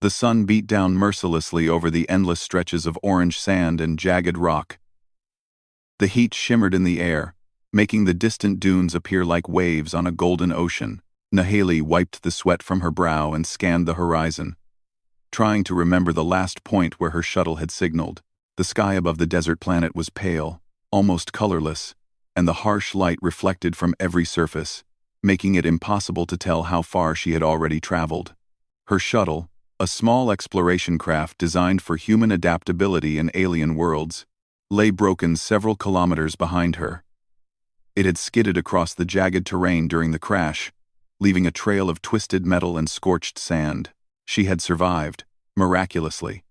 The sun beat down mercilessly over the endless stretches of orange sand and jagged rock. The heat shimmered in the air, making the distant dunes appear like waves on a golden ocean. Naheli wiped the sweat from her brow and scanned the horizon, trying to remember the last point where her shuttle had signaled. The sky above the desert planet was pale, almost colorless, and the harsh light reflected from every surface, making it impossible to tell how far she had already traveled. Her shuttle, a small exploration craft designed for human adaptability in alien worlds, lay broken several kilometers behind her. It had skidded across the jagged terrain during the crash, leaving a trail of twisted metal and scorched sand. She had survived, miraculously.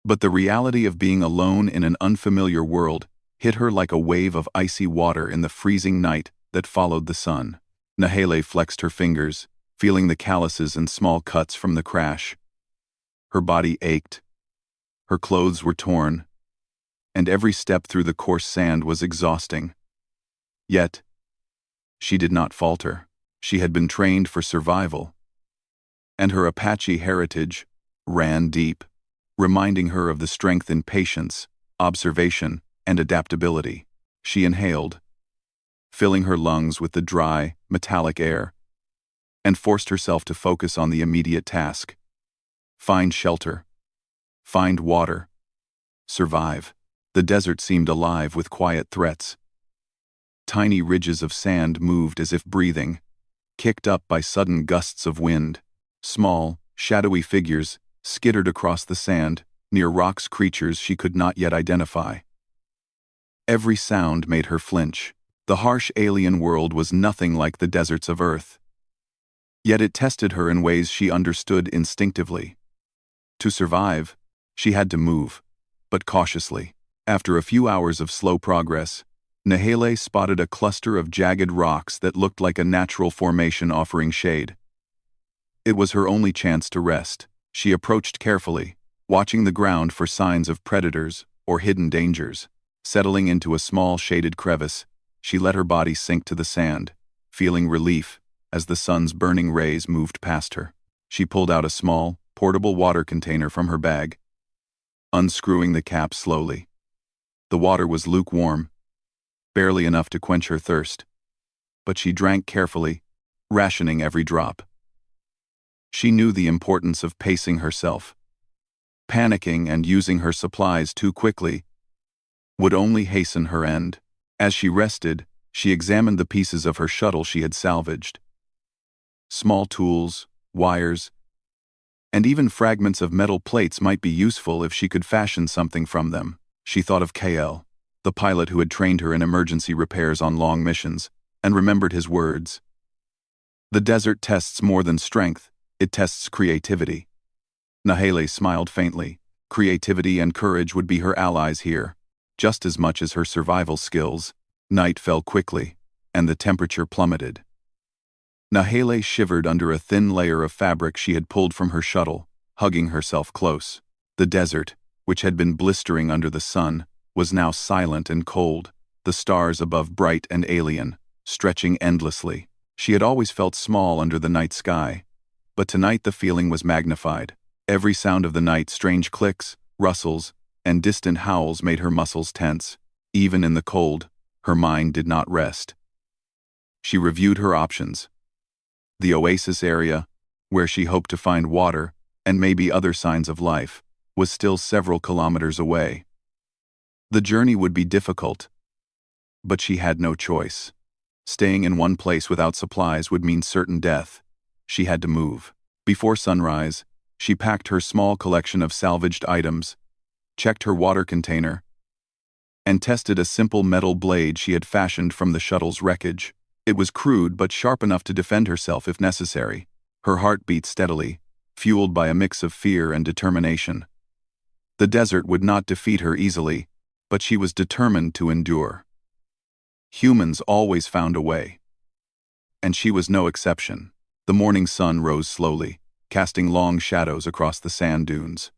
But the reality of being alone in an unfamiliar world hit her like a wave of icy water in the freezing night that followed the sun. Nahele flexed her fingers, feeling the calluses and small cuts from the crash. Her body ached. Her clothes were torn, and every step through the coarse sand was exhausting. Yet, she did not falter. She had been trained for survival, and her Apache heritage ran deep, reminding her of the strength in patience, observation, and adaptability. She inhaled, filling her lungs with the dry, metallic air, and forced herself to focus on the immediate task. Find shelter. Find water. Survive. The desert seemed alive with quiet threats. Tiny ridges of sand moved as if breathing, kicked up by sudden gusts of wind. Small, shadowy figures skittered across the sand, near rocks creatures she could not yet identify. Every sound made her flinch. The harsh alien world was nothing like the deserts of Earth. Yet it tested her in ways she understood instinctively. To survive, she had to move, but cautiously. After a few hours of slow progress, Nahele spotted a cluster of jagged rocks that looked like a natural formation offering shade. It was her only chance to rest. She approached carefully, watching the ground for signs of predators or hidden dangers. Settling into a small shaded crevice, she let her body sink to the sand, feeling relief as the sun's burning rays moved past her. She pulled out a small, portable water container from her bag, unscrewing the cap slowly. The water was lukewarm, barely enough to quench her thirst, but she drank carefully, rationing every drop. She knew the importance of pacing herself. Panicking and using her supplies too quickly would only hasten her end. As she rested, she examined the pieces of her shuttle she had salvaged. Small tools, wires, and even fragments of metal plates might be useful if she could fashion something from them. She thought of KL, the pilot who had trained her in emergency repairs on long missions, and remembered his words. The desert tests more than strength, it tests creativity. Nahele smiled faintly. Creativity and courage would be her allies here, just as much as her survival skills. Night fell quickly, and the temperature plummeted. Nahele shivered under a thin layer of fabric she had pulled from her shuttle, hugging herself close. The desert, which had been blistering under the sun, was now silent and cold, the stars above bright and alien, stretching endlessly. She had always felt small under the night sky, but tonight the feeling was magnified. Every sound of the night, strange clicks, rustles, and distant howls made her muscles tense. Even in the cold, her mind did not rest. She reviewed her options. The oasis area, where she hoped to find water and maybe other signs of life, was still several kilometers away. The journey would be difficult, but she had no choice. Staying in one place without supplies would mean certain death. She had to move. Before sunrise, she packed her small collection of salvaged items, checked her water container, and tested a simple metal blade she had fashioned from the shuttle's wreckage. It was crude but sharp enough to defend herself if necessary. Her heart beat steadily, fueled by a mix of fear and determination. The desert would not defeat her easily, but she was determined to endure. Humans always found a way, and she was no exception. The morning sun rose slowly, casting long shadows across the sand dunes.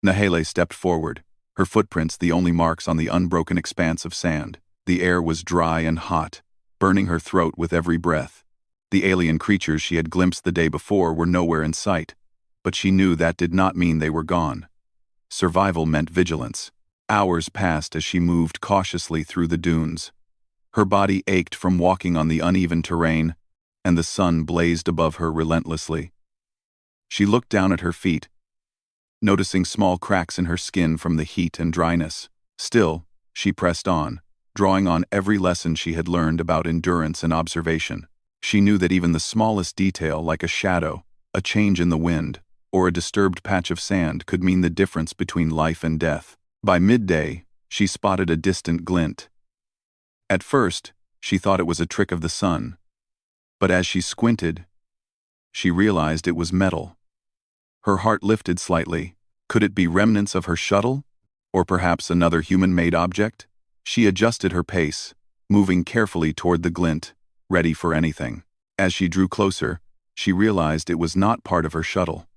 Nahele stepped forward, her footprints the only marks on the unbroken expanse of sand. The air was dry and hot, burning her throat with every breath. The alien creatures she had glimpsed the day before were nowhere in sight, but she knew that did not mean they were gone. Survival meant vigilance. Hours passed as she moved cautiously through the dunes. Her body ached from walking on the uneven terrain, and the sun blazed above her relentlessly. She looked down at her feet, noticing small cracks in her skin from the heat and dryness. Still, she pressed on, drawing on every lesson she had learned about endurance and observation. She knew that even the smallest detail, like a shadow, a change in the wind, or a disturbed patch of sand, could mean the difference between life and death. By midday, she spotted a distant glint. At first, she thought it was a trick of the sun, but as she squinted, she realized it was metal. Her heart lifted slightly. Could it be remnants of her shuttle? Or perhaps another human-made object? She adjusted her pace, moving carefully toward the glint, ready for anything. As she drew closer, she realized it was not part of her shuttle.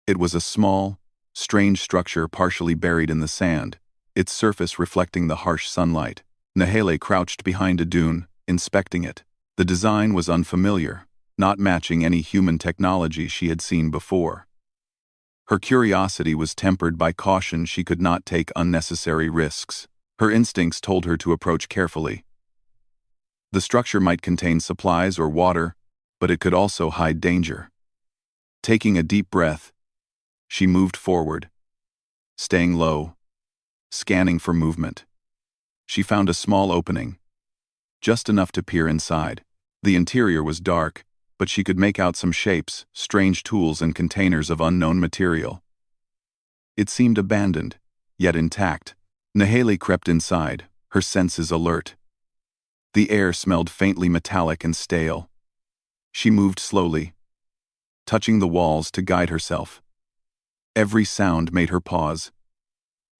It was a small, strange structure partially buried in the sand, its surface reflecting the harsh sunlight. Nahele crouched behind a dune, inspecting it. The design was unfamiliar, not matching any human technology she had seen before. Her curiosity was tempered by caution. She could not take unnecessary risks. Her instincts told her to approach carefully. The structure might contain supplies or water, but it could also hide danger. Taking a deep breath, she moved forward, staying low, scanning for movement. She found a small opening, just enough to peer inside. The interior was dark, but she could make out some shapes, strange tools and containers of unknown material. It seemed abandoned, yet intact. Nahele crept inside, her senses alert. The air smelled faintly metallic and stale. She moved slowly, touching the walls to guide herself. Every sound made her pause.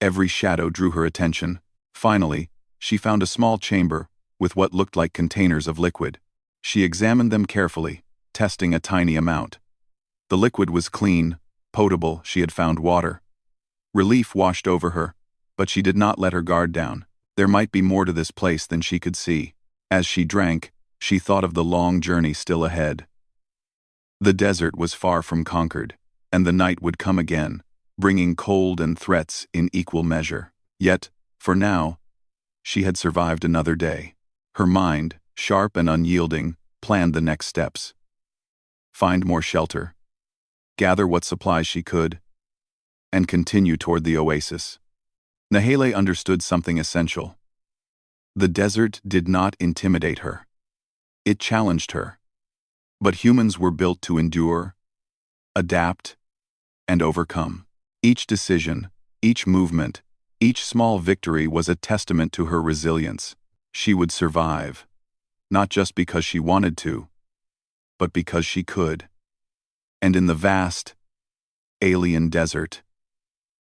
Every shadow drew her attention. Finally, she found a small chamber with what looked like containers of liquid. She examined them carefully, testing a tiny amount. The liquid was clean, potable. She had found water. Relief washed over her, but she did not let her guard down. There might be more to this place than she could see. As she drank, she thought of the long journey still ahead. The desert was far from conquered, and the night would come again, bringing cold and threats in equal measure. Yet, for now, she had survived another day. Her mind, sharp and unyielding, planned the next steps. Find more shelter, gather what supplies she could, and continue toward the oasis. Nahele understood something essential. The desert did not intimidate her. It challenged her. But humans were built to endure, adapt, and overcome. Each decision, each movement, each small victory was a testament to her resilience. She would survive, not just because she wanted to, but because she could. And in the vast, alien desert,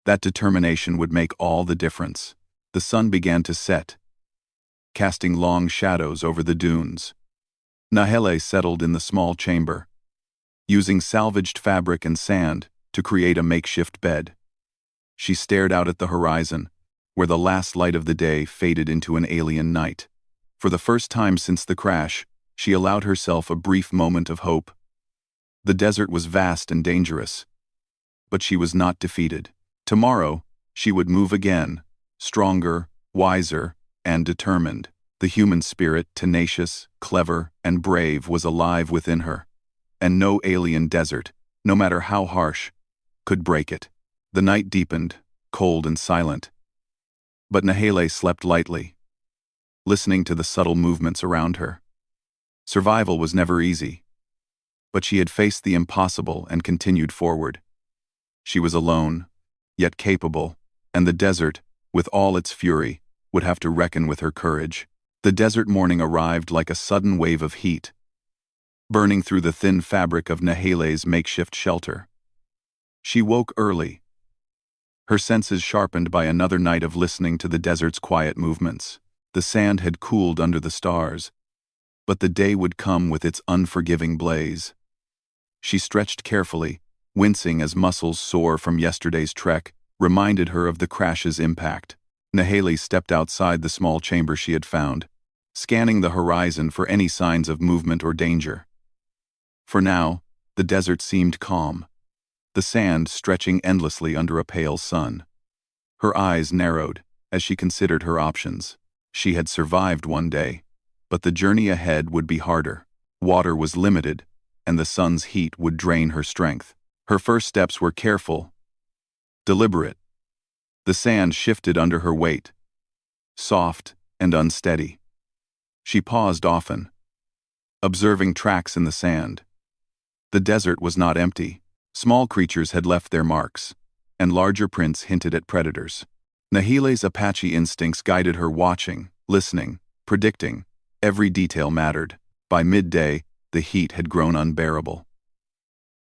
that determination would make all the difference. The sun began to set, casting long shadows over the dunes. Nahele settled in the small chamber, using salvaged fabric and sand to create a makeshift bed. She stared out at the horizon, where the last light of the day faded into an alien night. For the first time since the crash, she allowed herself a brief moment of hope. The desert was vast and dangerous, but she was not defeated. Tomorrow, she would move again, stronger, wiser, and determined. The human spirit, tenacious, clever, and brave, was alive within her, and no alien desert, no matter how harsh, could break it. The night deepened, cold and silent, but Nahele slept lightly, listening to the subtle movements around her. Survival was never easy, but she had faced the impossible and continued forward. She was alone, yet capable, and the desert, with all its fury, would have to reckon with her courage. The desert morning arrived like a sudden wave of heat, burning through the thin fabric of Nahele's makeshift shelter. She woke early, her senses sharpened by another night of listening to the desert's quiet movements. The sand had cooled under the stars, but the day would come with its unforgiving blaze. She stretched carefully, wincing as muscles sore from yesterday's trek reminded her of the crash's impact. Nahele stepped outside the small chamber she had found, scanning the horizon for any signs of movement or danger. For now, the desert seemed calm. the sand stretching endlessly under a pale sun. Her eyes narrowed as she considered her options. She had survived one day, but the journey ahead would be harder. Water was limited, and the sun's heat would drain her strength. Her first steps were careful, deliberate. The sand shifted under her weight, soft and unsteady. She paused often, observing tracks in the sand. The desert was not empty. Small creatures had left their marks, and larger prints hinted at predators. Nahile's Apache instincts guided her, watching, listening, predicting. Every detail mattered. By midday, the heat had grown unbearable.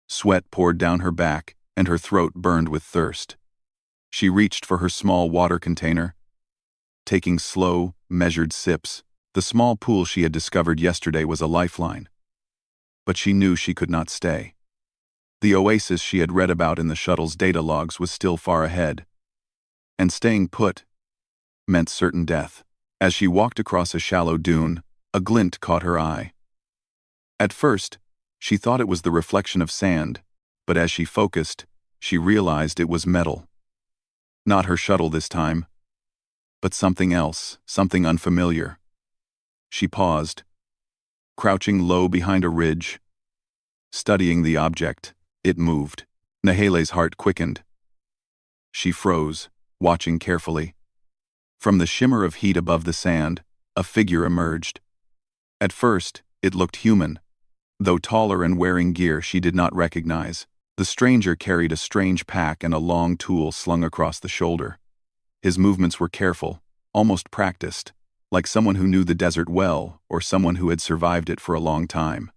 Sweat poured down her back, and her throat burned with thirst. She reached for her small water container, taking slow, measured sips. The small pool she had discovered yesterday was a lifeline. But she knew she could not stay. The oasis she had read about in the shuttle's data logs was still far ahead, and staying put meant certain death. As she walked across a shallow dune, a glint caught her eye. At first, she thought it was the reflection of sand, but as she focused, she realized it was metal. Not her shuttle this time, but something else, something unfamiliar. She paused, crouching low behind a ridge, studying the object. It moved. Nahile's heart quickened. She froze, watching carefully. From the shimmer of heat above the sand, a figure emerged. At first, it looked human, though taller and wearing gear she did not recognize. The stranger carried a strange pack and a long tool slung across the shoulder. His movements were careful, almost practiced, like someone who knew the desert well or someone who had survived it for a long time.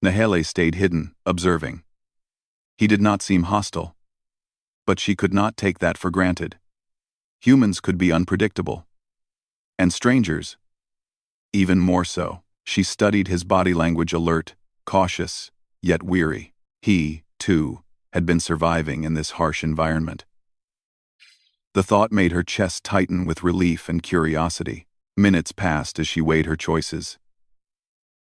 Nahile stayed hidden, observing. He did not seem hostile, but she could not take that for granted. Humans could be unpredictable, and strangers, even more so. She studied his body language, alert, cautious, yet weary. He, too, had been surviving in this harsh environment. The thought made her chest tighten with relief and curiosity. Minutes passed as she weighed her choices.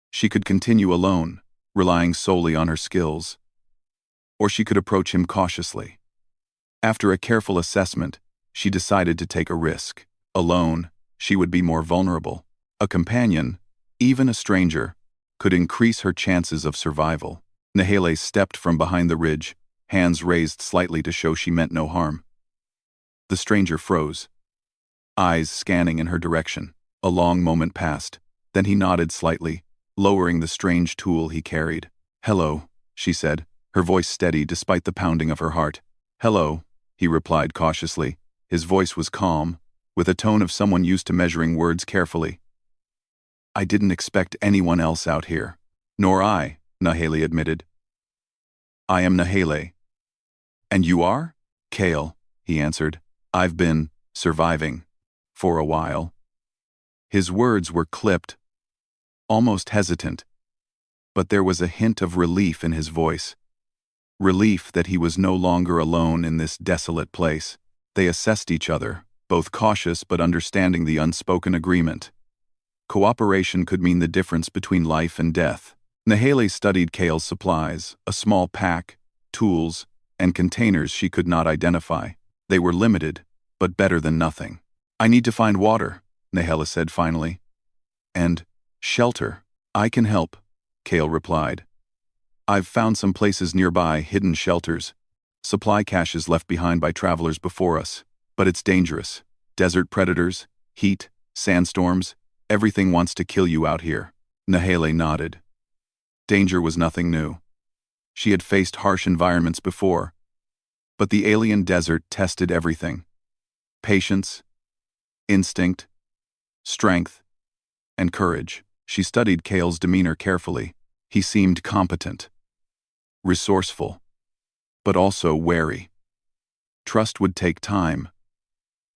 She could continue alone, relying solely on her skills, or she could approach him cautiously. After a careful assessment, she decided to take a risk. Alone, she would be more vulnerable. A companion, even a stranger, could increase her chances of survival. Nahile stepped from behind the ridge, hands raised slightly to show she meant no harm. The stranger froze, eyes scanning in her direction. A long moment passed, then he nodded slightly, lowering the strange tool he carried. "Hello," she said, her voice steady despite the pounding of her heart. "Hello," he replied cautiously. His voice was calm, with a tone of someone used to measuring words carefully. "I didn't expect anyone else out here." "Nor I," Nahile admitted. "I am Nahile." "And you are?" "Kale," he answered. "I've been surviving for a while." His words were clipped, almost hesitant, but there was a hint of relief in his voice. Relief that he was no longer alone in this desolate place. They assessed each other, both cautious but understanding the unspoken agreement. Cooperation could mean the difference between life and death. Nahile studied Kale's supplies, a small pack, tools, and containers she could not identify. They were limited, but better than nothing. "I need to find water," Nahile said finally. "And shelter." "I can help," Kale replied. "I've found some places nearby, hidden shelters, supply caches left behind by travelers before us. But it's dangerous. Desert predators, heat, sandstorms, everything wants to kill you out here." Nahile nodded. Danger was nothing new. She had faced harsh environments before, but the alien desert tested everything. Patience, instinct, strength, and courage. She studied Kale's demeanor carefully. He seemed competent, resourceful, but also wary. Trust would take time,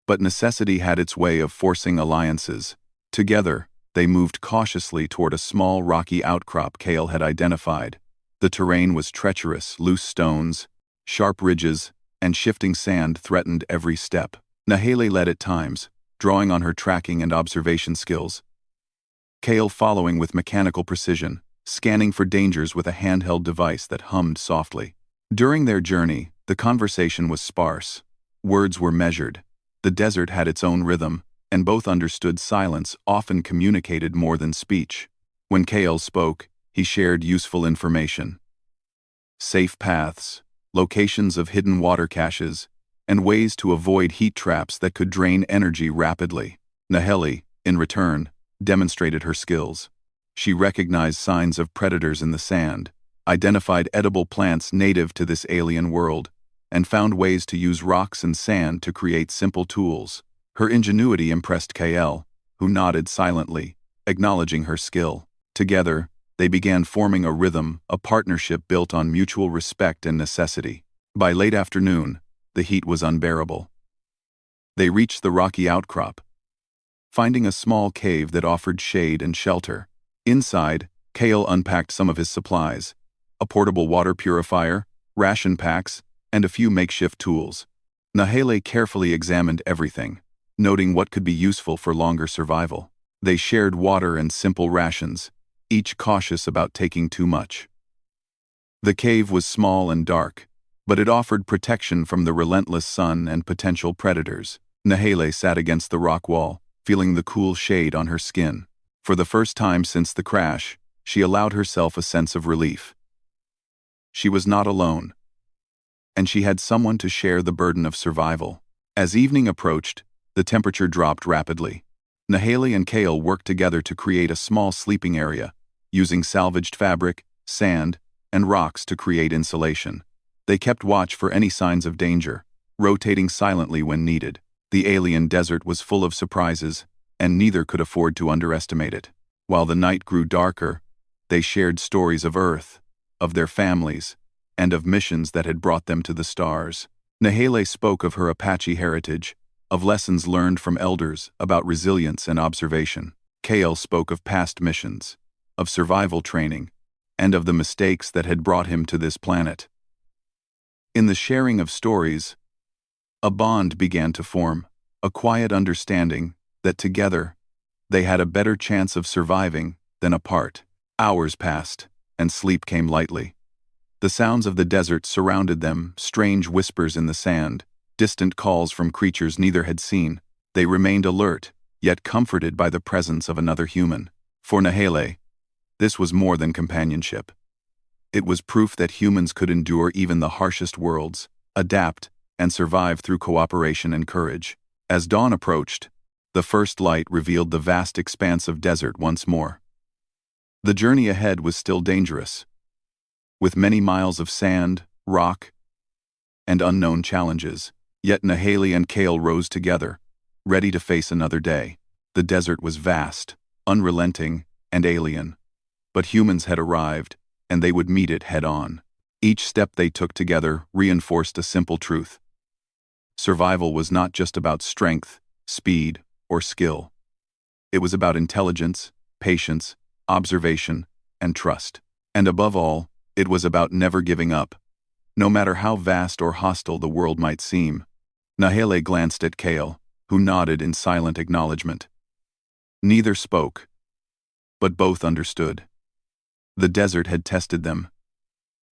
but necessity had its way of forcing alliances. Together, they moved cautiously toward a small rocky outcrop Kale had identified. The terrain was treacherous, loose stones, sharp ridges, and shifting sand threatened every step. Nahile led at times, drawing on her tracking and observation skills. Kale following with mechanical precision, scanning for dangers with a handheld device that hummed softly. During their journey, The conversation was sparse. Words were measured. The desert had its own rhythm, and both understood silence often communicated more than speech. When Kale spoke, he shared useful information. Safe paths, locations of hidden water caches, and ways to avoid heat traps that could drain energy rapidly. Naheli, in return, demonstrated her skills. She recognized signs of predators in the sand, identified edible plants native to this alien world, and found ways to use rocks and sand to create simple tools. Her ingenuity impressed Kael, who nodded silently, acknowledging her skill. Together, they began forming a rhythm, a partnership built on mutual respect and necessity. By late afternoon, the heat was unbearable. They reached the rocky outcrop, finding a small cave that offered shade and shelter. Inside, Kael unpacked some of his supplies, a portable water purifier, ration packs, and a few makeshift tools. Nahele carefully examined everything, noting what could be useful for longer survival. They shared water and simple rations, each cautious about taking too much. The cave was small and dark, but it offered protection from the relentless sun and potential predators. Nahele sat against the rock wall, feeling the cool shade on her skin. For the first time since the crash, she allowed herself a sense of relief. She was not alone, and she had someone to share the burden of survival. As evening approached, the temperature dropped rapidly. Nahele and Kael worked together to create a small sleeping area, using salvaged fabric, sand, and rocks to create insulation. They kept watch for any signs of danger, rotating silently when needed. The alien desert was full of surprises, and neither could afford to underestimate it. While the night grew darker, they shared stories of Earth, of their families, and of missions that had brought them to the stars. Nahele spoke of her Apache heritage, of lessons learned from elders about resilience and observation. Kael spoke of past missions, of survival training, and of the mistakes that had brought him to this planet. In the sharing of stories, a bond began to form, a quiet understanding that together they had a better chance of surviving than apart. Hours passed, and sleep came lightly. The sounds of the desert surrounded them, strange whispers in the sand, distant calls from creatures neither had seen. They remained alert, yet comforted by the presence of another human. For Nahele, this was more than companionship. It was proof that humans could endure even the harshest worlds, adapt, and survive through cooperation and courage. As dawn approached, the first light revealed the vast expanse of desert once more. The journey ahead was still dangerous, with many miles of sand, rock, and unknown challenges. Yet Nahele and Kael rose together, ready to face another day. The desert was vast, unrelenting, and alien, but humans had arrived, and they would meet it head-on. Each step they took together reinforced a simple truth. Survival was not just about strength, speed, or skill. It was about intelligence, patience, observation, and trust. And above all, it was about never giving up, no matter how vast or hostile the world might seem. Nahele glanced at Kael, who nodded in silent acknowledgement. Neither spoke, but both understood. The desert had tested them,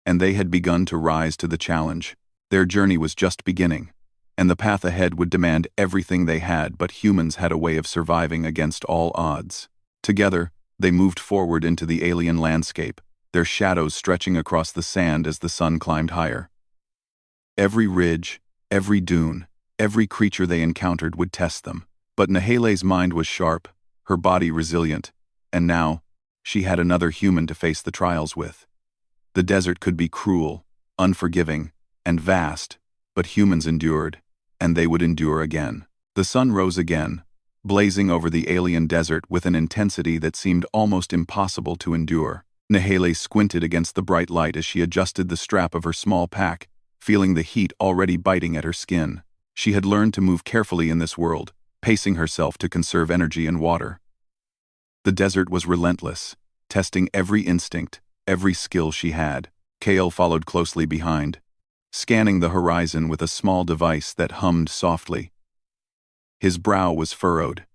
and they had begun to rise to the challenge. Their journey was just beginning, and the path ahead would demand everything they had, but humans had a way of surviving against all odds. Together, they moved forward into the alien landscape, their shadows stretching across the sand as the sun climbed higher. Every ridge, every dune, every creature they encountered would test them. But Nahele's mind was sharp, her body resilient, and now, she had another human to face the trials with. The desert could be cruel, unforgiving, and vast, but humans endured, and they would endure again. The sun rose again, blazing over the alien desert with an intensity that seemed almost impossible to endure. Nahele squinted against the bright light as she adjusted the strap of her small pack, feeling the heat already biting at her skin. She had learned to move carefully in this world, pacing herself to conserve energy and water. The desert was relentless, testing every instinct, every skill she had. Kael followed closely behind, scanning the horizon with a small device that hummed softly. His brow was furrowed,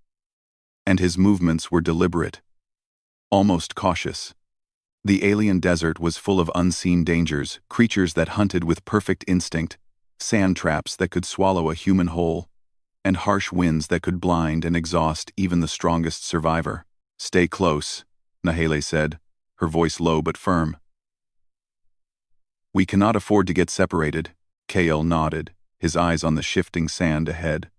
and his movements were deliberate, almost cautious. The alien desert was full of unseen dangers, creatures that hunted with perfect instinct, sand traps that could swallow a human whole, and harsh winds that could blind and exhaust even the strongest survivor. "Stay close," Nahele said, her voice low but firm. "We cannot afford to get separated," Kael nodded, his eyes on the shifting sand ahead.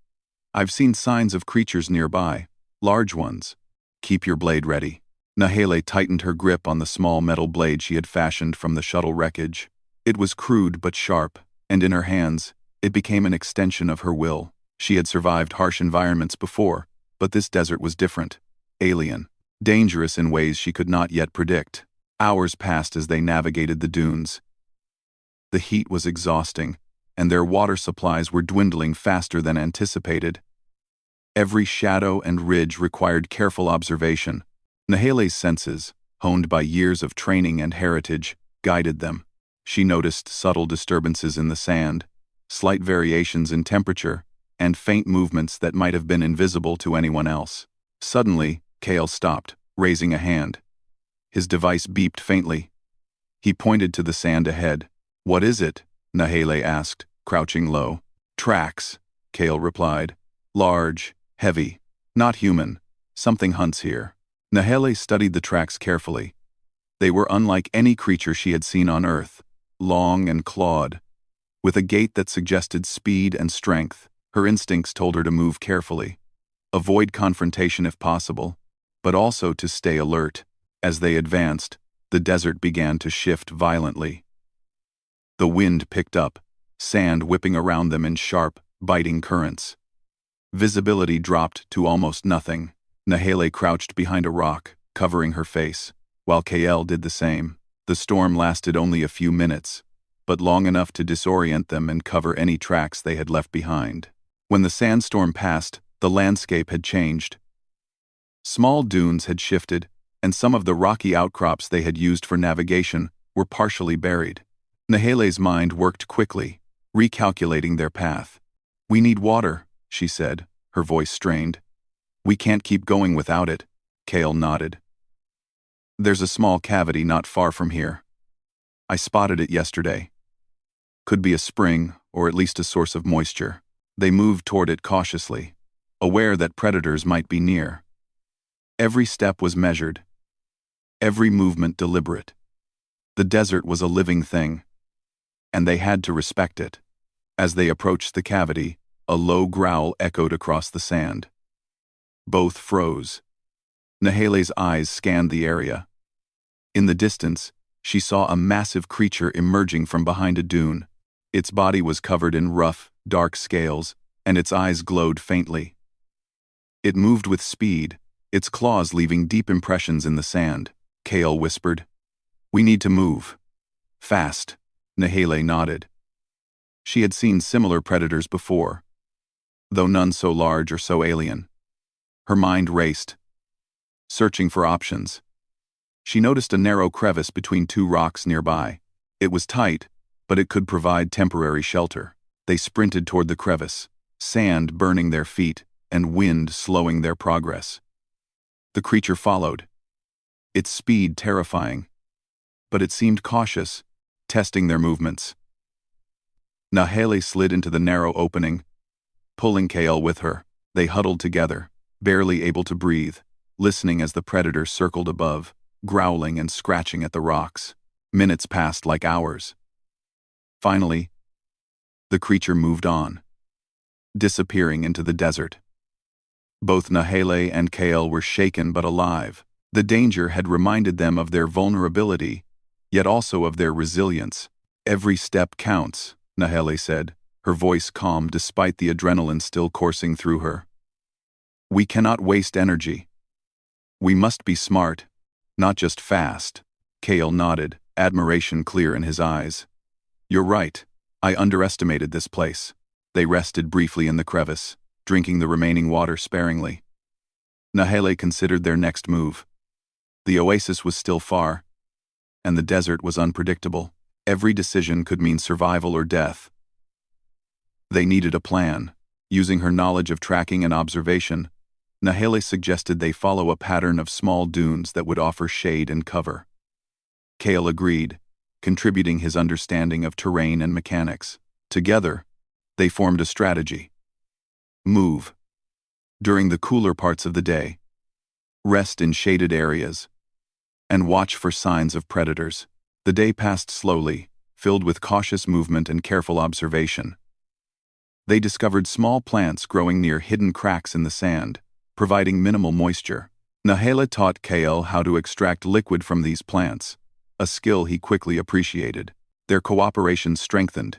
"I've seen signs of creatures nearby, large ones. Keep your blade ready." Nahele tightened her grip on the small metal blade she had fashioned from the shuttle wreckage. It was crude but sharp, and in her hands, it became an extension of her will. She had survived harsh environments before, but this desert was different, alien, dangerous in ways she could not yet predict. Hours passed as they navigated the dunes. The heat was exhausting, and their water supplies were dwindling faster than anticipated. Every shadow and ridge required careful observation. Nahele's senses, honed by years of training and heritage, guided them. She noticed subtle disturbances in the sand, slight variations in temperature, and faint movements that might have been invisible to anyone else. Suddenly, Kael stopped, raising a hand. His device beeped faintly. He pointed to the sand ahead. "What is it?" Nahele asked, crouching low. "Tracks," Kael replied. "Large, heavy, not human. Something hunts here." Nahele studied the tracks carefully. They were unlike any creature she had seen on Earth, long and clawed. With a gait that suggested speed and strength, her instincts told her to move carefully, avoid confrontation if possible, but also to stay alert. As they advanced, the desert began to shift violently. The wind picked up, sand whipping around them in sharp, biting currents. Visibility dropped to almost nothing. Nahele crouched behind a rock, covering her face, while Kael did the same. The storm lasted only a few minutes, but long enough to disorient them and cover any tracks they had left behind. When the sandstorm passed, the landscape had changed. Small dunes had shifted, and some of the rocky outcrops they had used for navigation were partially buried. Nahele's mind worked quickly, recalculating their path. "We need water," she said, her voice strained. "We can't keep going without it," Kael nodded. "There's a small cavity not far from here. I spotted it yesterday. Could be a spring, or at least a source of moisture." They moved toward it cautiously, aware that predators might be near. Every step was measured, every movement deliberate. The desert was a living thing, and they had to respect it. As they approached the cavity, a low growl echoed across the sand. Both froze. Nahele's eyes scanned the area. In the distance, she saw a massive creature emerging from behind a dune. Its body was covered in rough, dark scales, and its eyes glowed faintly. It moved with speed, its claws leaving deep impressions in the sand. Kael whispered, "We need to move." "Fast," Nahele nodded. She had seen similar predators before, though none so large or so alien. Her mind raced, searching for options. She noticed a narrow crevice between two rocks nearby. It was tight, but it could provide temporary shelter. They sprinted toward the crevice, sand burning their feet and wind slowing their progress. The creature followed, its speed terrifying, but it seemed cautious, testing their movements. Nahele slid into the narrow opening, pulling Kael with her. They huddled together, barely able to breathe, listening as the predator circled above, growling and scratching at the rocks. Minutes passed like hours. Finally, the creature moved on, disappearing into the desert. Both Nahele and Kael were shaken but alive. The danger had reminded them of their vulnerability, yet also of their resilience. "Every step counts," Nahele said, her voice calm despite the adrenaline still coursing through her. "We cannot waste energy. We must be smart, not just fast." Kael nodded, admiration clear in his eyes. "You're right. I underestimated this place." They rested briefly in the crevice, drinking the remaining water sparingly. Nahele considered their next move. The oasis was still far, and the desert was unpredictable. Every decision could mean survival or death. They needed a plan. Using her knowledge of tracking and observation, Nahele suggested they follow a pattern of small dunes that would offer shade and cover. Kael agreed, contributing his understanding of terrain and mechanics. Together, They formed a strategy. Move during the cooler parts of the day, rest in shaded areas, and watch for signs of predators. The day passed slowly, filled with cautious movement and careful observation. They discovered small plants growing near hidden cracks in the sand, providing minimal moisture. Nahela taught Kael how to extract liquid from these plants, a skill he quickly appreciated. Their cooperation strengthened,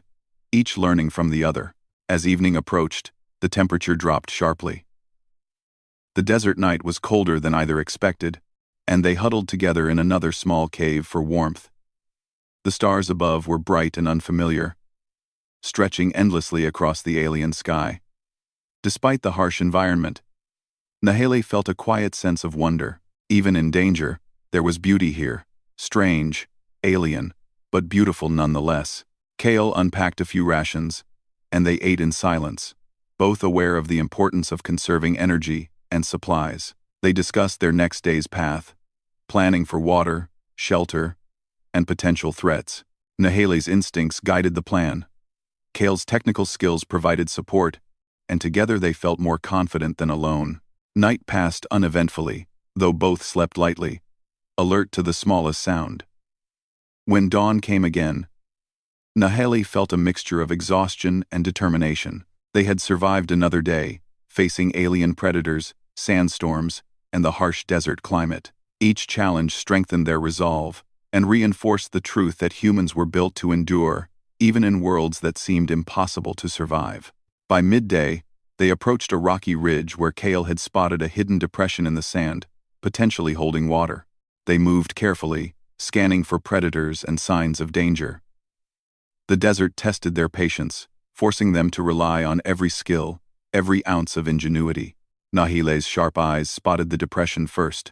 each learning from the other. As evening approached, the temperature dropped sharply. The desert night was colder than either expected, and they huddled together in another small cave for warmth. The stars above were bright and unfamiliar, stretching endlessly across the alien sky. Despite the harsh environment, Nahele felt a quiet sense of wonder. Even in danger, there was beauty here. Strange, alien, but beautiful nonetheless. Kael unpacked a few rations, and they ate in silence, both aware of the importance of conserving energy and supplies. They discussed their next day's path, planning for water, shelter, and potential threats. Nahele's instincts guided the plan. Kael's technical skills provided support, and together they felt more confident than alone. Night passed uneventfully, though both slept lightly, alert to the smallest sound. When dawn came again, Nahele felt a mixture of exhaustion and determination. They had survived another day, facing alien predators, sandstorms, and the harsh desert climate. Each challenge strengthened their resolve and reinforced the truth that humans were built to endure, even in worlds that seemed impossible to survive. By midday, they approached a rocky ridge where Kael had spotted a hidden depression in the sand, potentially holding water. They moved carefully, scanning for predators and signs of danger. The desert tested their patience, forcing them to rely on every skill, every ounce of ingenuity. Nahele's sharp eyes spotted the depression first.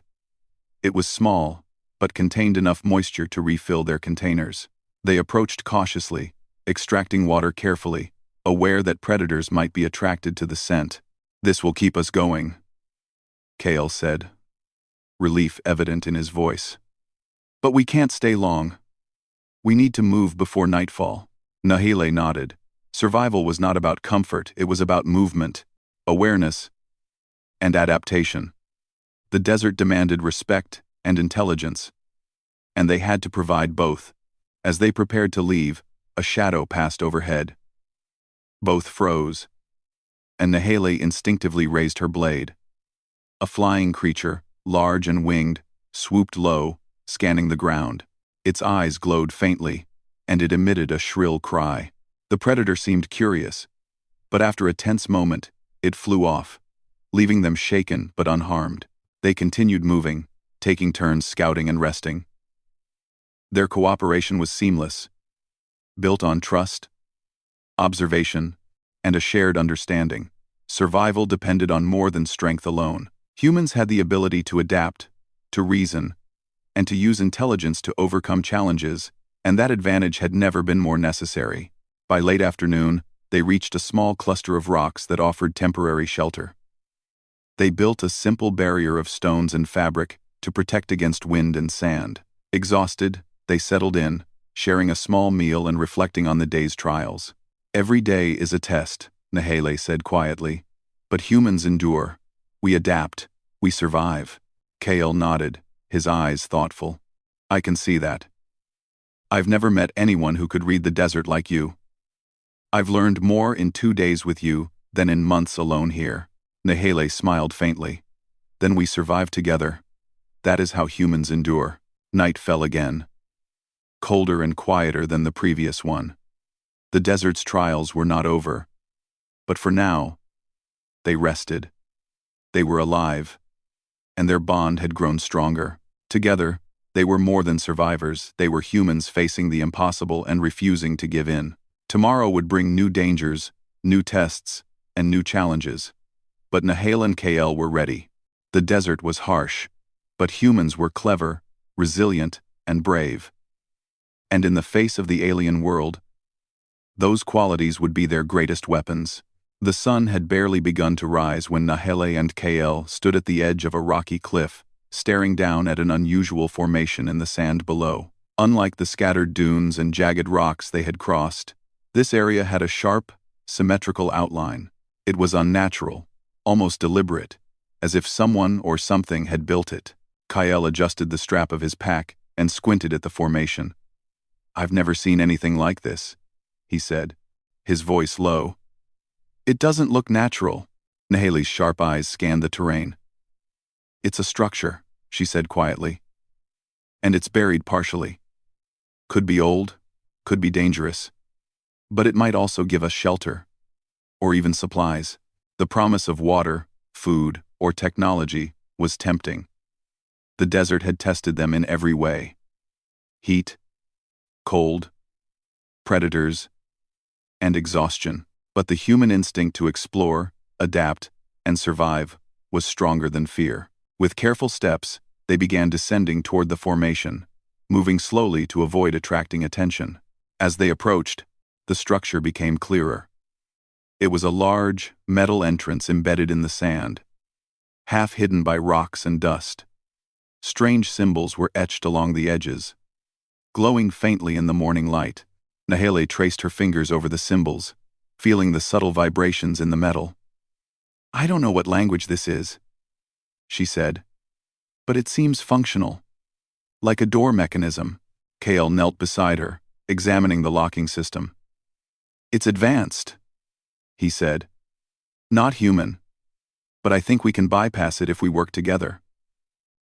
It was small, but contained enough moisture to refill their containers. They approached cautiously, extracting water carefully, aware that predators might be attracted to the scent. "This will keep us going," Kael said, relief evident in his voice. "But we can't stay long. We need to move before nightfall." Nahele nodded. Survival was not about comfort, it was about movement, awareness, and adaptation. The desert demanded respect and intelligence, and they had to provide both. As they prepared to leave, a shadow passed overhead. Both froze, and Nahele instinctively raised her blade. A flying creature, large and winged, swooped low, scanning the ground. Its eyes glowed faintly, and it emitted a shrill cry. The predator seemed curious, but after a tense moment, it flew off, leaving them shaken but unharmed. They continued moving, taking turns scouting and resting. Their cooperation was seamless, built on trust, observation, and a shared understanding. Survival depended on more than strength alone. Humans had the ability to adapt, to reason, and to use intelligence to overcome challenges, and that advantage had never been more necessary. By late afternoon, they reached a small cluster of rocks that offered temporary shelter. They built a simple barrier of stones and fabric to protect against wind and sand. Exhausted, they settled in, sharing a small meal and reflecting on the day's trials. "Every day is a test," Nahele said quietly. "But humans endure. We adapt. We survive." Kael nodded, his eyes thoughtful. "I can see that. I've never met anyone who could read the desert like you. I've learned more in 2 days with you than in months alone here." Nahele smiled faintly. "Then we survived together. That is how humans endure." Night fell again, colder and quieter than the previous one. The desert's trials were not over, but for now, they rested. They were alive, and their bond had grown stronger. Together, they were more than survivors, they were humans facing the impossible and refusing to give in. Tomorrow would bring new dangers, new tests, and new challenges. But Nahele and Kael were ready. The desert was harsh, but humans were clever, resilient, and brave. And in the face of the alien world, those qualities would be their greatest weapons. The sun had barely begun to rise when Nahele and Kael stood at the edge of a rocky cliff, staring down at an unusual formation in the sand below. Unlike the scattered dunes and jagged rocks they had crossed, this area had a sharp, symmetrical outline. It was unnatural, almost deliberate, as if someone or something had built it. Kyle adjusted the strap of his pack and squinted at the formation. "I've never seen anything like this," he said, his voice low. "It doesn't look natural." Nahali's sharp eyes scanned the terrain. "It's a structure," she said quietly. "And it's buried partially. Could be old, could be dangerous. But it might also give us shelter. Or even supplies." The promise of water, food, or technology was tempting. The desert had tested them in every way. Heat, cold, predators, and exhaustion. But the human instinct to explore, adapt, and survive was stronger than fear. With careful steps, they began descending toward the formation, moving slowly to avoid attracting attention. As they approached, the structure became clearer. It was a large, metal entrance embedded in the sand, half hidden by rocks and dust. Strange symbols were etched along the edges, glowing faintly in the morning light. Nahale traced her fingers over the symbols, feeling the subtle vibrations in the metal. "I don't know what language this is," she said, "but it seems functional. Like a door mechanism." Kale knelt beside her, examining the locking system. "It's advanced," he said. "Not human. But I think we can bypass it if we work together."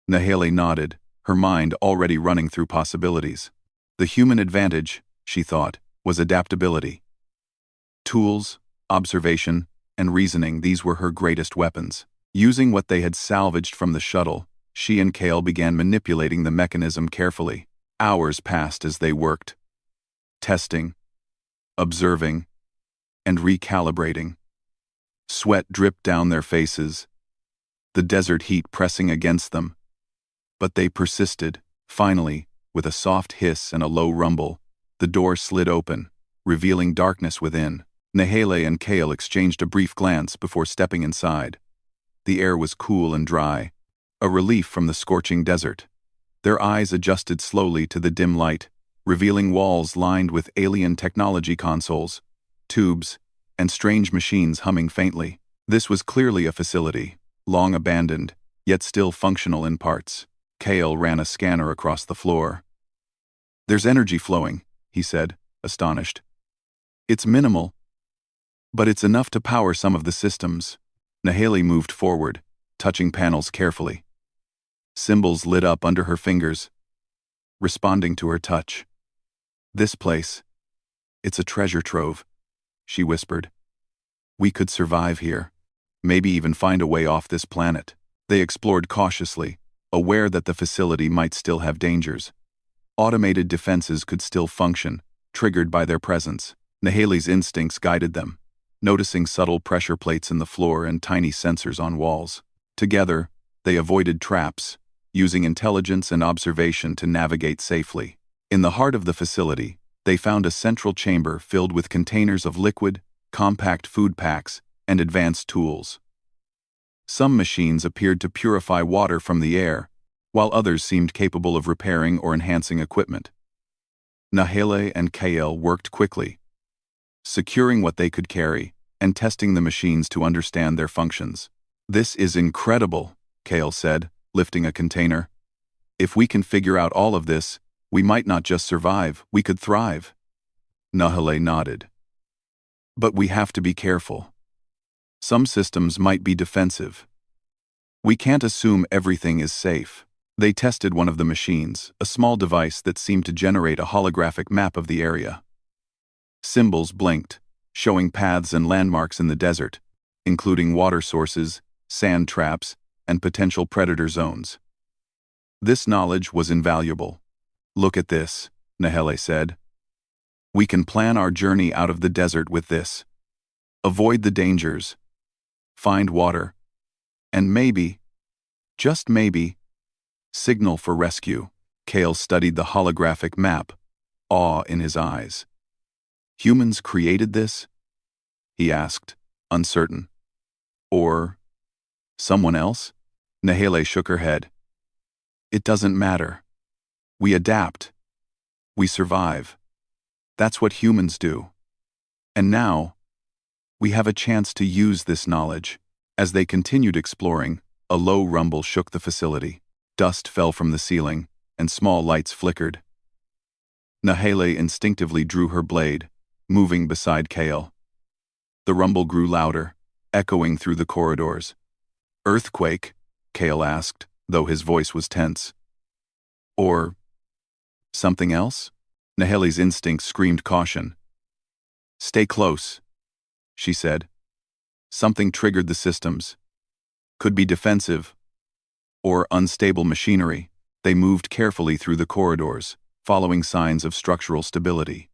Nahale nodded, her mind already running through possibilities. The human advantage, she thought, was adaptability. Tools, observation, and reasoning, these were her greatest weapons. Using what they had salvaged from the shuttle, she and Kale began manipulating the mechanism carefully. Hours passed as they worked, testing, observing, and recalibrating. Sweat dripped down their faces, the desert heat pressing against them. But they persisted. Finally, with a soft hiss and a low rumble, the door slid open, revealing darkness within. Nahale and Kale exchanged a brief glance before stepping inside. The air was cool and dry, a relief from the scorching desert. Their eyes adjusted slowly to the dim light, revealing walls lined with alien technology consoles, tubes, and strange machines humming faintly. This was clearly a facility, long abandoned, yet still functional in parts. Kale ran a scanner across the floor. "There's energy flowing," he said, astonished. "It's minimal, but it's enough to power some of the systems." Nahale moved forward, touching panels carefully. Symbols lit up under her fingers, responding to her touch. "This place, it's a treasure trove," she whispered. "We could survive here, maybe even find a way off this planet." They explored cautiously, aware that the facility might still have dangers. Automated defenses could still function, triggered by their presence. Nahale's instincts guided them, noticing subtle pressure plates in the floor and tiny sensors on walls. Together, they avoided traps, using intelligence and observation to navigate safely. In the heart of the facility, they found a central chamber filled with containers of liquid, compact food packs, and advanced tools. Some machines appeared to purify water from the air, while others seemed capable of repairing or enhancing equipment. Nahale and Kale worked quickly, securing what they could carry and testing the machines to understand their functions. "This is incredible," Kale said, lifting a container. "If we can figure out all of this, we might not just survive, we could thrive." Nahale nodded. "But we have to be careful. Some systems might be defensive. We can't assume everything is safe." They tested one of the machines, a small device that seemed to generate a holographic map of the area. Symbols blinked, showing paths and landmarks in the desert, including water sources, sand traps, and potential predator zones. This knowledge was invaluable. "Look at this," Nahale said. "We can plan our journey out of the desert with this. Avoid the dangers, find water, and maybe, just maybe, signal for rescue." Kale studied the holographic map, awe in his eyes. "Humans created this?" he asked, uncertain. "Or someone else?" Nahale shook her head. "It doesn't matter. We adapt. We survive. That's what humans do. And now, We have a chance to use this knowledge. As they continued exploring, a low rumble shook the facility. Dust fell from the ceiling, and small lights flickered. Nahele instinctively drew her blade, moving beside Kale. The rumble grew louder, echoing through the corridors. "Earthquake?" Kale asked, though his voice was tense. "Or something else?" Nahele's instinct screamed caution. "Stay close," she said. Something triggered the systems. Could be defensive or unstable machinery. They moved carefully through the corridors, following signs of structural stability.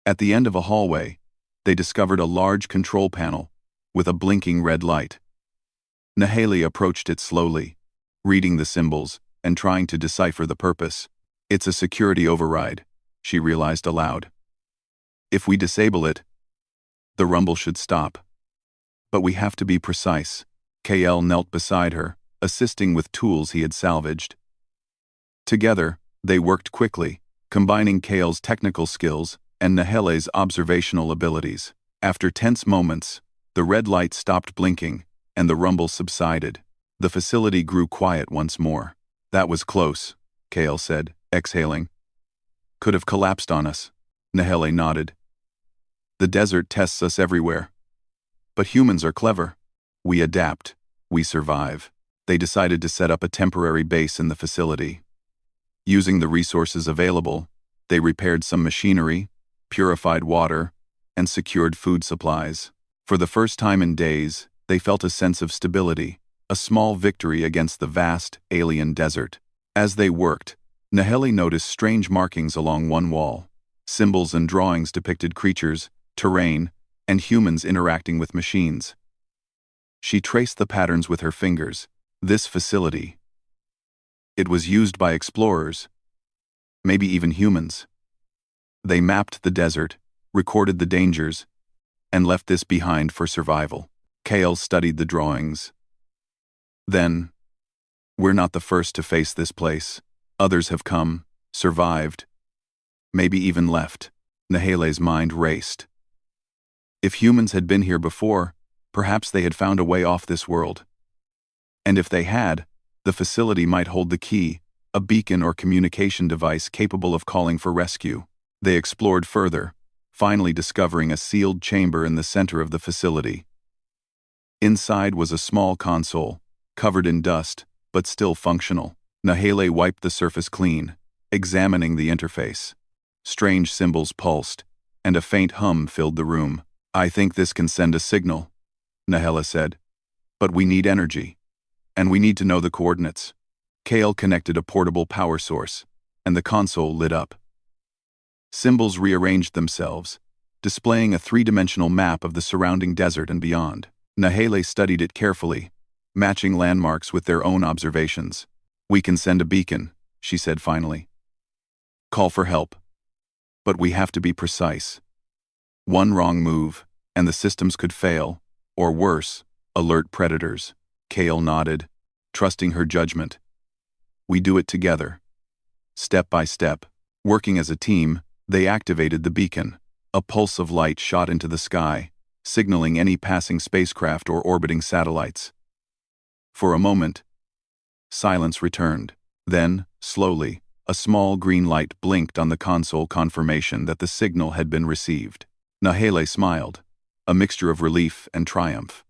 At the end of a hallway, they discovered a large control panel with a blinking red light. Nahele approached it slowly, reading the symbols and trying to decipher the purpose. "It's a security override," she realized aloud. "If we disable it, the rumble should stop. But we have to be precise." KL knelt beside her, assisting with tools he had salvaged. Together, they worked quickly, combining Kale's technical skills and Nahele's observational abilities. After tense moments, the red light stopped blinking, and the rumble subsided. The facility grew quiet once more. "That was close," Kale said, exhaling. "Could have collapsed on us." Nahele nodded. "The desert tests us everywhere. But humans are clever. We adapt. We survive." They decided to set up a temporary base in the facility. Using the resources available, they repaired some machinery, purified water, and secured food supplies. For the first time in days, they felt a sense of stability, a small victory against the vast, alien desert. As they worked, Nahele noticed strange markings along one wall. Symbols and drawings depicted creatures, terrain, and humans interacting with machines. She traced the patterns with her fingers. This facility. It was used by explorers, maybe even humans. They mapped the desert, recorded the dangers, and left this behind for survival. Kale studied the drawings. "Then, we're not the first to face this place. Others have come, survived, maybe even left." Nahele's mind raced. If humans had been here before, perhaps they had found a way off this world. And if they had, the facility might hold the key, a beacon or communication device capable of calling for rescue. They explored further, finally discovering a sealed chamber in the center of the facility. Inside was a small console, covered in dust, but still functional. Nahele wiped the surface clean, examining the interface. Strange symbols pulsed, and a faint hum filled the room. "I think this can send a signal," Nahele said. "But we need energy. And we need to know the coordinates." Kale connected a portable power source, and the console lit up. Symbols rearranged themselves, displaying a three-dimensional map of the surrounding desert and beyond. Nahele studied it carefully, matching landmarks with their own observations. "We can send a beacon," she said finally. "Call for help. But we have to be precise. One wrong move, and the systems could fail, or worse, alert predators." Kale nodded, trusting her judgment. "We do it together." Step by step, working as a team, they activated the beacon. A pulse of light shot into the sky, signaling any passing spacecraft or orbiting satellites. For a moment, silence returned. Then, slowly, a small green light blinked on the console, confirmation that the signal had been received. Nahele smiled, a mixture of relief and triumph.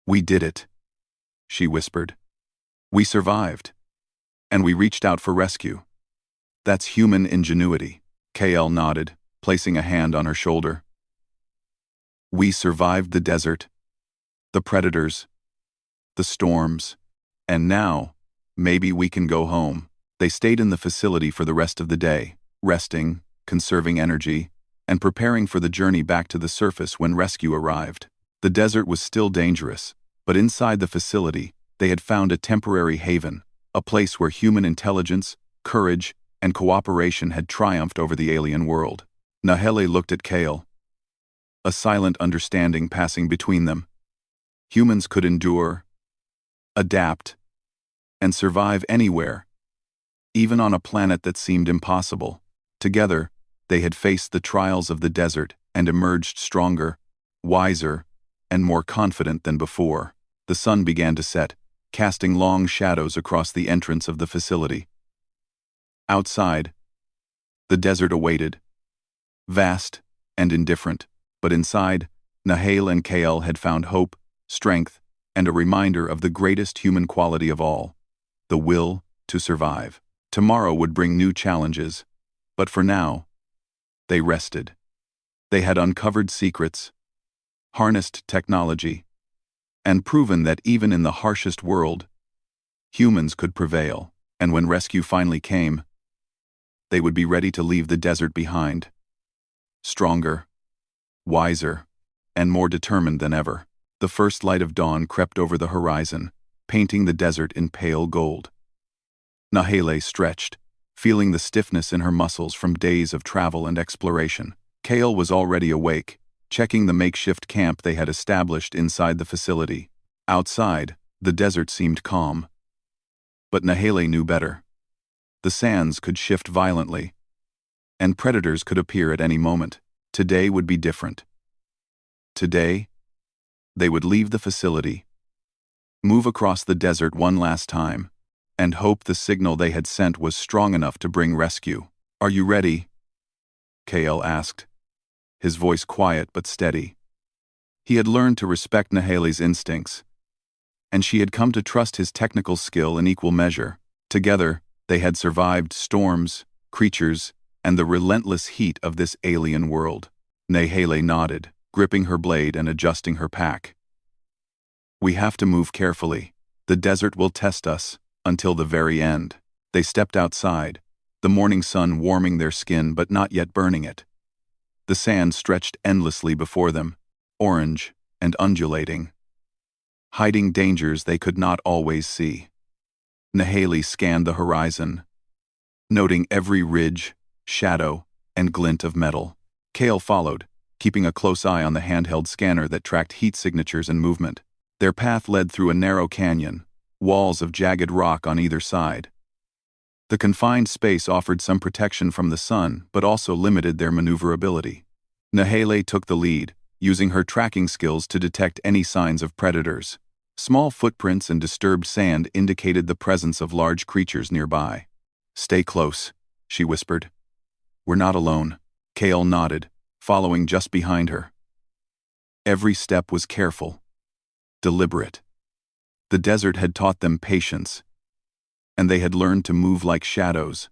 "We did it," she whispered. "We survived. And we reached out for rescue. That's human ingenuity." KL nodded, placing a hand on her shoulder. "We survived the desert, the predators, the storms, and now, maybe we can go home." They stayed in the facility for the rest of the day, resting, conserving energy, and preparing for the journey back to the surface when rescue arrived. The desert was still dangerous, but inside the facility, they had found a temporary haven, a place where human intelligence, courage, and cooperation had triumphed over the alien world. Nahele looked at Kale, a silent understanding passing between them. Humans could endure, adapt, and survive anywhere, even on a planet that seemed impossible. Together, they had faced the trials of the desert and emerged stronger, wiser, and more confident than before. The sun began to set, casting long shadows across the entrance of the facility. Outside, the desert awaited, vast and indifferent, but inside, Nahale and Kael had found hope, strength, and a reminder of the greatest human quality of all, the will to survive. Tomorrow would bring new challenges, but for now, they rested. They had uncovered secrets, harnessed technology, and proven that even in the harshest world, humans could prevail. And when rescue finally came, they would be ready to leave the desert behind, stronger, wiser, and more determined than ever. The first light of dawn crept over the horizon, painting the desert in pale gold. Nahale stretched, feeling the stiffness in her muscles from days of travel and exploration. Kael was already awake, checking the makeshift camp they had established inside the facility. Outside, the desert seemed calm. But Nahale knew better. The sands could shift violently, and predators could appear at any moment. Today would be different. Today, they would leave the facility, move across the desert one last time, and hope the signal they had sent was strong enough to bring rescue. "Are you ready?" Kael asked, his voice quiet but steady. He had learned to respect Nahale's instincts, and she had come to trust his technical skill in equal measure. Together, they had survived storms, creatures, and the relentless heat of this alien world. Nahale nodded, gripping her blade and adjusting her pack. "We have to move carefully. The desert will test us until the very end." They stepped outside, the morning sun warming their skin but not yet burning it. The sand stretched endlessly before them, orange and undulating, hiding dangers they could not always see. Nahale scanned the horizon, noting every ridge, shadow, and glint of metal. Kael followed, keeping a close eye on the handheld scanner that tracked heat signatures and movement. Their path led through a narrow canyon, walls of jagged rock on either side. The confined space offered some protection from the sun but also limited their maneuverability. Nahale took the lead, using her tracking skills to detect any signs of predators. Small footprints and disturbed sand indicated the presence of large creatures nearby. "Stay close," she whispered. "We're not alone." Kael nodded, following just behind her. Every step was careful, deliberate. The desert had taught them patience, and they had learned to move like shadows,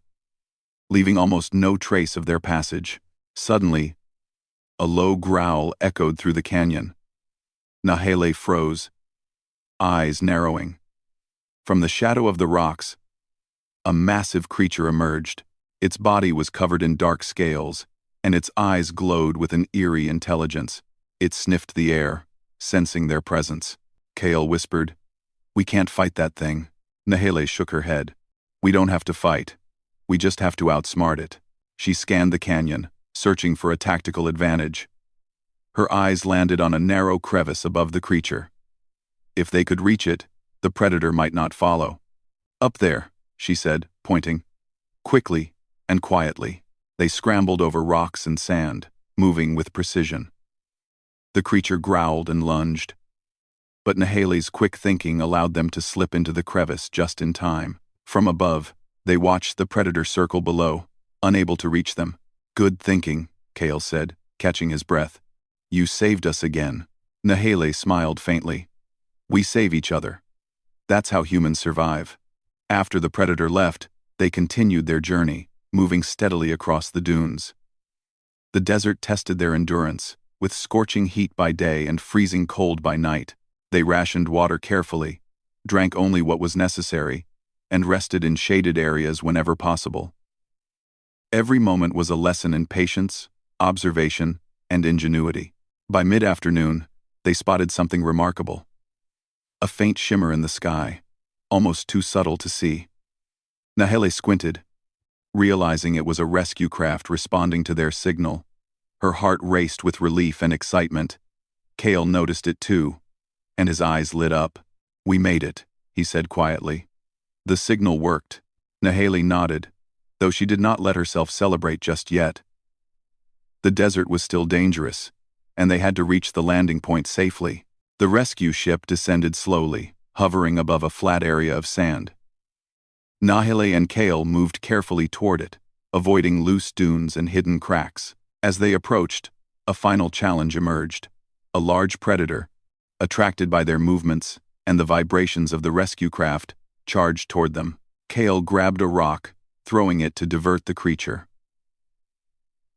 leaving almost no trace of their passage. Suddenly, a low growl echoed through the canyon. Nahale froze, eyes narrowing. From the shadow of the rocks, a massive creature emerged. Its body was covered in dark scales, and its eyes glowed with an eerie intelligence. It sniffed the air, sensing their presence. Kael whispered, "We can't fight that thing." Nahale shook her head. "We don't have to fight. We just have to outsmart it." She scanned the canyon, searching for a tactical advantage. Her eyes landed on a narrow crevice above the creature. If they could reach it, the predator might not follow. "Up there," she said, pointing. Quickly and quietly, they scrambled over rocks and sand, moving with precision. The creature growled and lunged, but Nahale's quick thinking allowed them to slip into the crevice just in time. From above, they watched the predator circle below, unable to reach them. "Good thinking," Kael said, catching his breath. "You saved us again." Nahale smiled faintly. "We save each other. That's how humans survive." After the predator left, they continued their journey, moving steadily across the dunes. The desert tested their endurance, with scorching heat by day and freezing cold by night. They rationed water carefully, drank only what was necessary, and rested in shaded areas whenever possible. Every moment was a lesson in patience, observation, and ingenuity. By mid-afternoon, they spotted something remarkable. A faint shimmer in the sky, almost too subtle to see. Nahale squinted, realizing it was a rescue craft responding to their signal. Her heart raced with relief and excitement. Kael noticed it too, and his eyes lit up. "We made it," he said quietly. "The signal worked." Nahale nodded, though she did not let herself celebrate just yet. The desert was still dangerous, and they had to reach the landing point safely. The rescue ship descended slowly, hovering above a flat area of sand. Nahile and Kale moved carefully toward it, avoiding loose dunes and hidden cracks. As they approached, a final challenge emerged. A large predator, attracted by their movements and the vibrations of the rescue craft, charged toward them. Kale grabbed a rock, throwing it to divert the creature.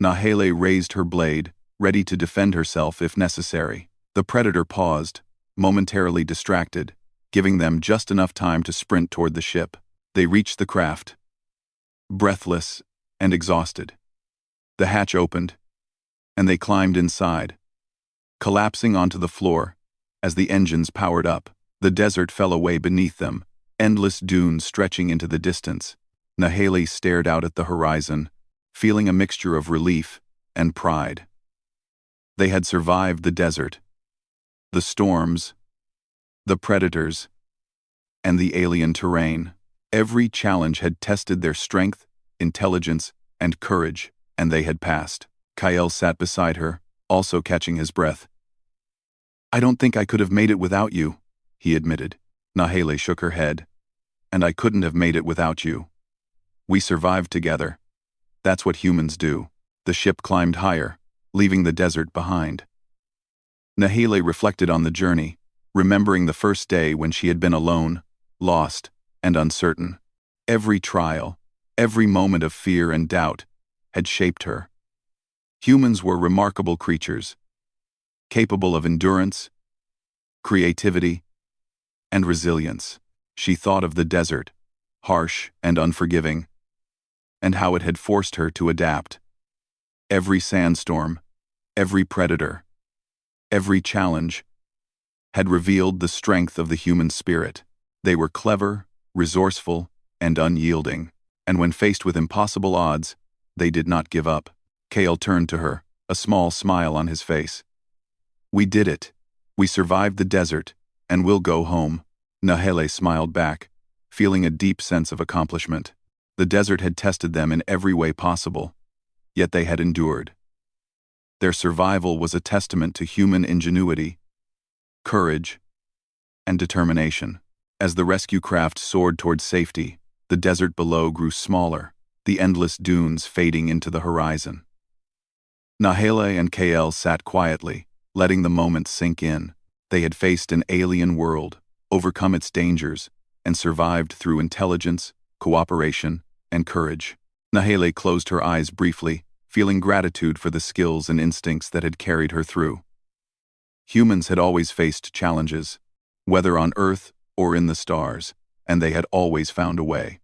Nahile raised her blade, ready to defend herself if necessary. The predator paused, momentarily distracted, giving them just enough time to sprint toward the ship. They reached the craft, breathless and exhausted. The hatch opened, and they climbed inside, collapsing onto the floor. As the engines powered up, the desert fell away beneath them, endless dunes stretching into the distance. Nahile stared out at the horizon, feeling a mixture of relief and pride. They had survived the desert, the storms, the predators, and the alien terrain. Every challenge had tested their strength, intelligence, and courage, and they had passed. Kyle sat beside her, also catching his breath. "I don't think I could have made it without you," he admitted. Nahile shook her head. "And I couldn't have made it without you. We survived together. That's what humans do." The ship climbed higher, leaving the desert behind. Nahile reflected on the journey, remembering the first day when she had been alone, lost, and uncertain. Every trial, every moment of fear and doubt, had shaped her. Humans were remarkable creatures, capable of endurance, creativity, and resilience. She thought of the desert, harsh and unforgiving, and how it had forced her to adapt. Every sandstorm, every predator, every challenge had revealed the strength of the human spirit. They were clever, resourceful, and unyielding, and when faced with impossible odds, they did not give up. Kale turned to her, a small smile on his face. "We did it. We survived the desert, and we'll go home." Nahile smiled back, feeling a deep sense of accomplishment. The desert had tested them in every way possible, yet they had endured. Their survival was a testament to human ingenuity, courage, and determination. As the rescue craft soared toward safety, the desert below grew smaller, the endless dunes fading into the horizon. Nahile and Kale sat quietly, letting the moment sink in. They had faced an alien world, overcome its dangers, and survived through intelligence, cooperation, and courage. Nahile closed her eyes briefly, feeling gratitude for the skills and instincts that had carried her through. Humans had always faced challenges, whether on Earth or in the stars, and they had always found a way.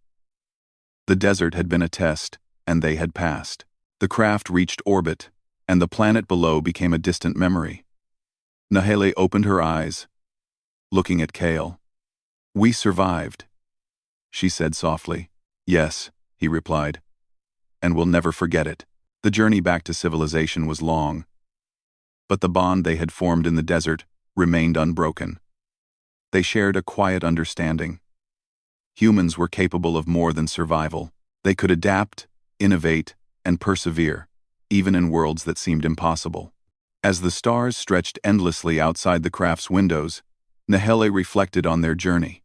The desert had been a test, and they had passed. The craft reached orbit, and the planet below became a distant memory. Nahile opened her eyes, looking at Kale. "We survived," she said softly. "Yes," he replied, "and we'll never forget it." The journey back to civilization was long, but the bond they had formed in the desert remained unbroken. They shared a quiet understanding. Humans were capable of more than survival. They could adapt, innovate, and persevere, even in worlds that seemed impossible. As the stars stretched endlessly outside the craft's windows, Nahile reflected on their journey.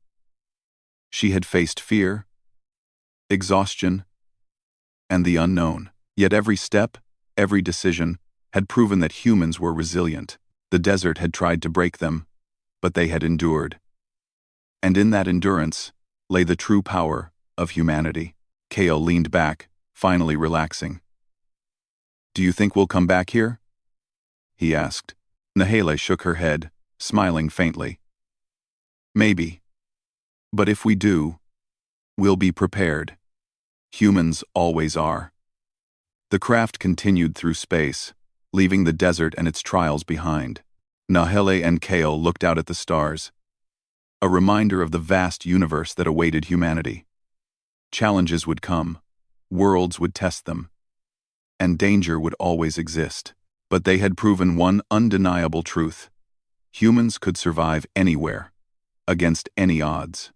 She had faced fear, exhaustion, and the unknown. Yet every step, every decision, had proven that humans were resilient. The desert had tried to break them, but they had endured. And in that endurance lay the true power of humanity. Kale leaned back, finally relaxing. "Do you think we'll come back here?" he asked. Nahile shook her head, smiling faintly. "Maybe. But if we do, we'll be prepared. Humans always are." The craft continued through space, leaving the desert and its trials behind. Nahile and Kale looked out at the stars, a reminder of the vast universe that awaited humanity. Challenges would come, worlds would test them, and danger would always exist. But they had proven one undeniable truth: humans could survive anywhere, against any odds.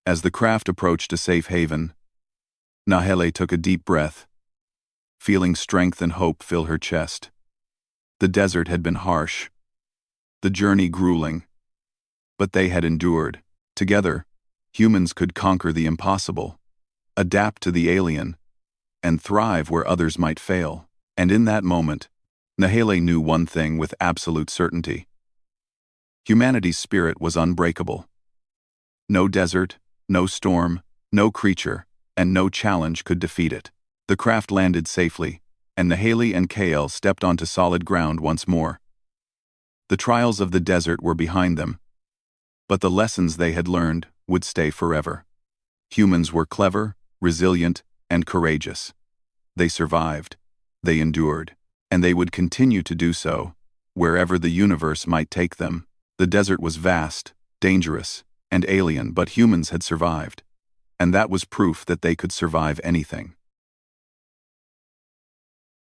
As the craft approached a safe haven, Nahile took a deep breath, feeling strength and hope fill her chest. The desert had been harsh, the journey grueling, but they had endured. Together, humans could conquer the impossible, adapt to the alien, and thrive where others might fail. And in that moment, Nahele knew one thing with absolute certainty. Humanity's spirit was unbreakable. No desert, no storm, no creature, and no challenge could defeat it. The craft landed safely, and Nahele and Kael stepped onto solid ground once more. The trials of the desert were behind them, but the lessons they had learned would stay forever. Humans were clever, resilient, and courageous. They survived, they endured, and they would continue to do so, wherever the universe might take them. The desert was vast, dangerous, and alien, but humans had survived, and that was proof that they could survive anything.